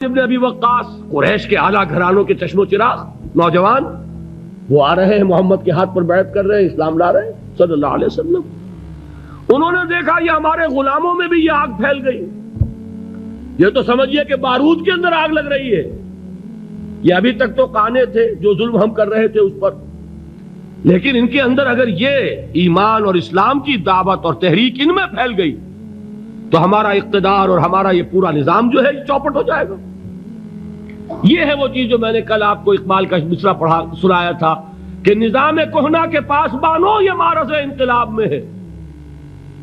ابن ابی وقاص قریش کے اعلیٰ گھرانوں کے چشم و چراغ نوجوان، وہ آ رہے ہیں، محمد کے ہاتھ پر بیعت کر رہے ہیں، اسلام لا رہے ہیں صلی اللہ علیہ وسلم۔ انہوں نے دیکھا یہ ہمارے غلاموں میں بھی یہ آگ پھیل گئی، یہ تو سمجھیے کہ بارود کے اندر آگ لگ رہی ہے۔ یہ ابھی تک تو قانے تھے جو ظلم ہم کر رہے تھے اس پر، لیکن ان کے اندر اگر یہ ایمان اور اسلام کی دعوت اور تحریک ان میں پھیل گئی تو ہمارا اقتدار اور ہمارا یہ پورا نظام جو ہے چوپٹ ہو جائے گا۔ یہ ہے وہ چیز جو میں نے کل آپ کو اقبال کا مصرع پڑھا سنایا تھا کہ نظام کہنا کے پاس بانو یہ مارز انقلاب میں ہے،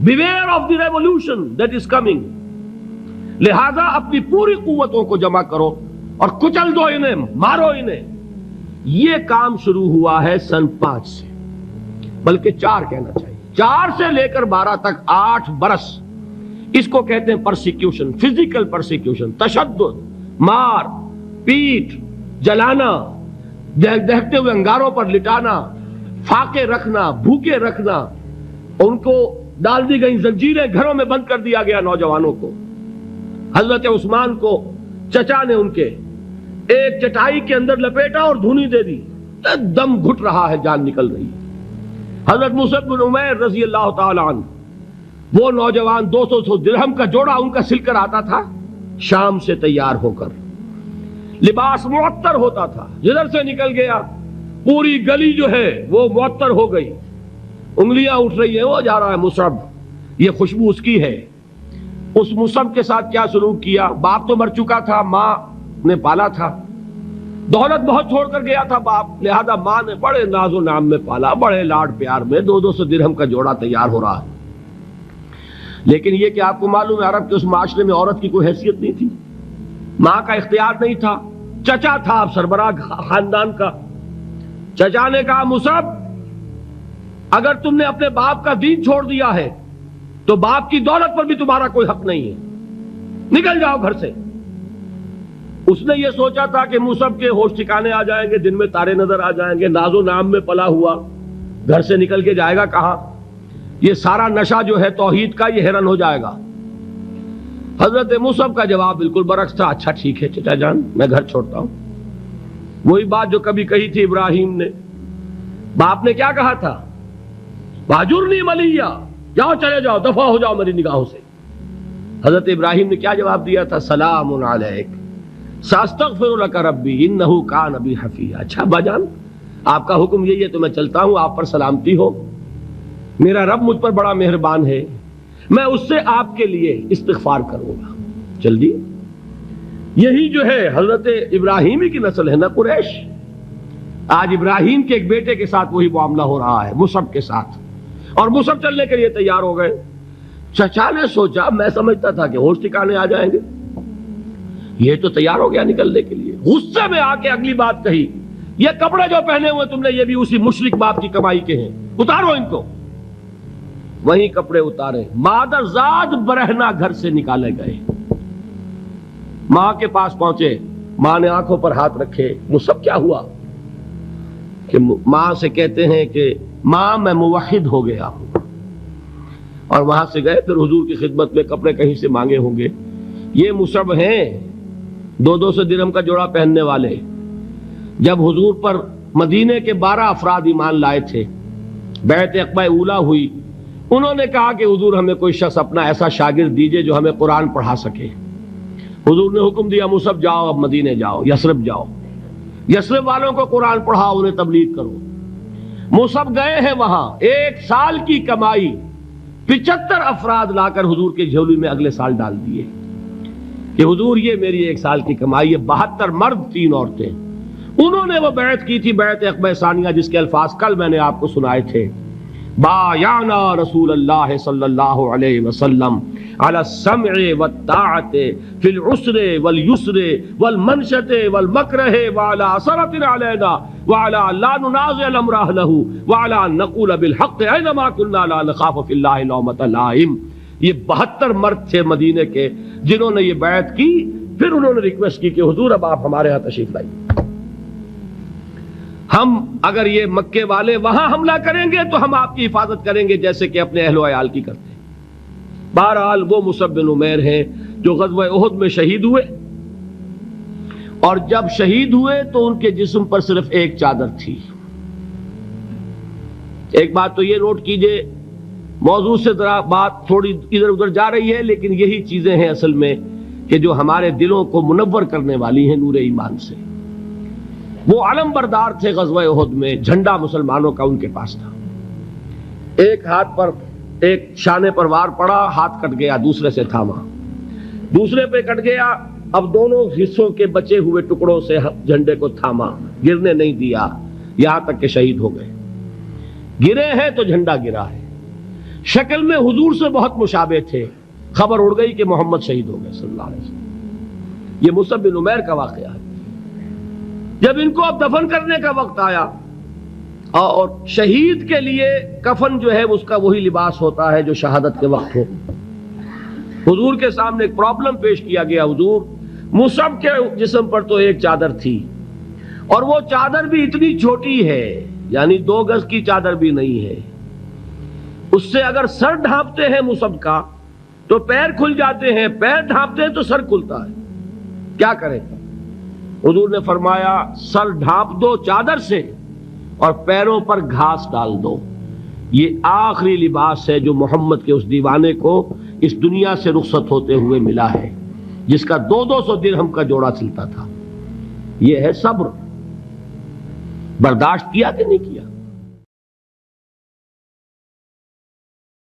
beware of the revolution that is coming, لہذا اپنی پوری قوتوں کو جمع کرو اور کچل دو انہیں، مارو انہیں۔ یہ کام شروع ہوا ہے سن 5 سے، بلکہ 4 کہنا چاہیے، 4 سے لے کر 12 تک 8 برس اس کو کہتے ہیں پرسیکیوشن، فزیکل پرسیکیوشن، تشدد، مار پیٹ، جلانا، دہتے ہوئے انگاروں پر لٹانا، فاقے رکھنا، بھوکے رکھنا، ان کو ڈال دی گئی زنجیریں، گھروں میں بند کر دیا گیا نوجوانوں کو۔ حضرت عثمان کو چچا نے ان کے ایک چٹائی کے اندر لپیٹا اور دھونی دے دی، دم گھٹ رہا ہے، جان نکل رہی ہے۔ حضرت مصعب بن عمیر رضی اللہ تعالی عنہ، وہ نوجوان 200 درہم کا جوڑا ان کا سل کر آتا تھا شام سے تیار ہو کر، لباس معطر ہوتا تھا، جدھر سے نکل گیا پوری گلی جو ہے وہ معطر ہو گئی، انگلیاں اٹھ رہی ہیں، وہ جا رہا ہے مصعب، یہ خوشبو اس کی ہے۔ اس مصعب کے ساتھ کیا سلوک کیا؟ باپ تو مر چکا تھا، ماں نے پالا تھا، دولت بہت چھوڑ کر گیا تھا باپ، لہذا ماں نے بڑے ناز و نام میں پالا، بڑے لاڈ پیار میں، 200 درہم کا جوڑا تیار ہو رہا ہے۔ لیکن یہ کہ آپ کو معلوم ہے عرب کے اس معاشرے میں عورت کی کوئی حیثیت نہیں تھی، ماں کا اختیار نہیں تھا، چچا تھا اب سربراہ خاندان کا۔ چچا نے کہا مصعب اگر تم نے اپنے باپ کا دین چھوڑ دیا ہے تو باپ کی دولت پر بھی تمہارا کوئی حق نہیں ہے، نکل جاؤ گھر سے۔ اس نے یہ سوچا تھا کہ مصعب کے ہوش ٹھکانے آ جائیں گے، دن میں تارے نظر آ جائیں گے، ناز و نام میں پلا ہوا، گھر سے نکل کے جائے گا کہاں، یہ سارا نشہ جو ہے توحید کا یہ ہرن ہو جائے گا۔ حضرت مصعب کا جواب بالکل برعکس تھا، اچھا ٹھیک ہے چچا جان، میں گھر چھوڑتا ہوں۔ وہی بات جو کبھی کہی تھی ابراہیم نے، باپ نے کیا کہا تھا؟ واجرنی ملیہ، جاؤ چلے جاؤ، دفع ہو جاؤ میری نگاہوں سے۔ حضرت ابراہیم نے کیا جواب دیا تھا؟ سلام علیک ساستغفر لک ربی انہ کان بی حفیہ۔ اچھا ابا جان، آپ کا حکم یہی ہے تو میں چلتا ہوں، آپ پر سلامتی ہو، میرا رب مجھ پر بڑا مہربان ہے، میں اس سے آپ کے لیے استغفار کروں گا۔ چل دی، یہی جو ہے حضرت ابراہیمی کی نسل ہے نا قریش۔ آج ابراہیم کے ایک بیٹے کے ساتھ وہی معاملہ ہو رہا ہے مصعب کے ساتھ، اور مصعب چلنے کے لیے تیار ہو گئے۔ چچا نے سوچا، میں سمجھتا تھا کہ ہوش ٹھکانے آ جائیں گے، یہ تو تیار ہو گیا نکلنے کے لیے۔ غصے میں آ کے اگلی بات کہی، یہ کپڑے جو پہنے ہوئے تم نے یہ بھی اسی مشرک باپ کی کمائی کے ہیں، اتارو ان کو۔ وہی کپڑے اتارے، مادر زاد برہنہ گھر سے نکالے گئے، ماں کے پاس پہنچے، ماں نے آنکھوں پر ہاتھ رکھے، مصعب کیا ہوا؟ کہ ماں سے کہتے ہیں کہ ماں میں موحد ہو گیا ہوں، اور وہاں سے گئے پھر حضور کی خدمت میں، کپڑے کہیں سے مانگے ہوں گے۔ یہ مصعب ہیں 200 درہم کا جوڑا پہننے والے، جب حضور پر مدینے کے 12 افراد ایمان لائے تھے، بیعت عقبہ اولیٰ ہوئی، انہوں نے کہا کہ حضور ہمیں کوئی شخص اپنا ایسا شاگرد دیجئے جو ہمیں قرآن پڑھا سکے۔ حضور نے حکم دیا مصعب جاؤ، اب مدینے جاؤ، یثرب جاؤ، یثرب والوں کو قرآن پڑھاؤ، انہیں تبلیغ کرو۔ مصعب گئے ہیں وہاں، 1 سال کی کمائی 75 افراد لا کر حضور کے جھولی میں اگلے سال ڈال دیے کہ حضور یہ میری 1 سال کی کمائی ہے۔ 72 مرد 3 عورتیں، انہوں نے وہ بیعت کی تھی، بیعت عقبہ ثانیہ، جس کے الفاظ کل میں نے آپ کو سنائے تھے، بایعنا رسول اللہ صلی اللہ علیہ وسلم علی السمع والطاعت فی العسر والیسر والمنشط والمکرہ وعلی اثرۃ علینا وعلی لا ننازع الامر اہلہ وعلی ان نقول بالحق اینما کنا لا نخاف فی اللہ لومۃ لائم۔ یہ 72 مرد تھے مدینے کے جنہوں نے یہ بیعت کی، پھر انہوں نے ریکویسٹ کی کہ حضور اب آپ ہمارے ہاں تشریف لائیے، ہم اگر یہ مکے والے وہاں حملہ کریں گے تو ہم آپ کی حفاظت کریں گے جیسے کہ اپنے اہل و عیال کی کرتے ہیں۔ بہرحال وہ مصعب بن عمیر ہیں جو غزوہ احد میں شہید ہوئے، اور جب شہید ہوئے تو ان کے جسم پر صرف ایک چادر تھی. ایک بات تو یہ نوٹ کیجئے، موضوع سے ذرا بات تھوڑی ادھر ادھر جا رہی ہے، لیکن یہی چیزیں ہیں اصل میں کہ جو ہمارے دلوں کو منور کرنے والی ہیں نور ایمان سے. وہ علم بردار تھے غزوہ احد میں، جھنڈا مسلمانوں کا ان کے پاس تھا. ایک ہاتھ پر ایک شانے پر وار پڑا، ہاتھ کٹ گیا، دوسرے سے تھاما، دوسرے پہ کٹ گیا، اب دونوں حصوں کے بچے ہوئے ٹکڑوں سے جھنڈے کو تھاما، گرنے نہیں دیا، یہاں تک کہ شہید ہو گئے. گرے ہیں تو جھنڈا گرا ہے. شکل میں حضور سے بہت مشابہ تھے. خبر اڑ گئی کہ محمد شہید ہو گئے صلی اللہ علیہ وسلم. یہ مصعب بن عمیر کا واقعہ ہے. جب ان کو اب دفن کرنے کا وقت آیا، اور شہید کے لیے کفن جو ہے اس کا وہی لباس ہوتا ہے جو شہادت کے وقت ہو. حضور کے سامنے ایک پرابلم پیش کیا گیا. حضور، مصعب کے جسم پر تو ایک چادر تھی، اور وہ چادر بھی اتنی چھوٹی ہے، یعنی 2 گز کی چادر بھی نہیں ہے. اس سے اگر سر ڈھانپتے ہیں مصعب کا تو پیر کھل جاتے ہیں، پیر ڈھانپتے ہیں تو سر کھلتا ہے. کیا کریں؟ حضور نے فرمایا سر ڈھانپ دو چادر سے اور پیروں پر گھاس ڈال دو. یہ آخری لباس ہے جو محمد کے اس دیوانے کو اس دنیا سے رخصت ہوتے ہوئے ملا ہے، جس کا 200 درہم کا جوڑا چلتا تھا. یہ ہے صبر. برداشت کیا کہ نہیں کیا؟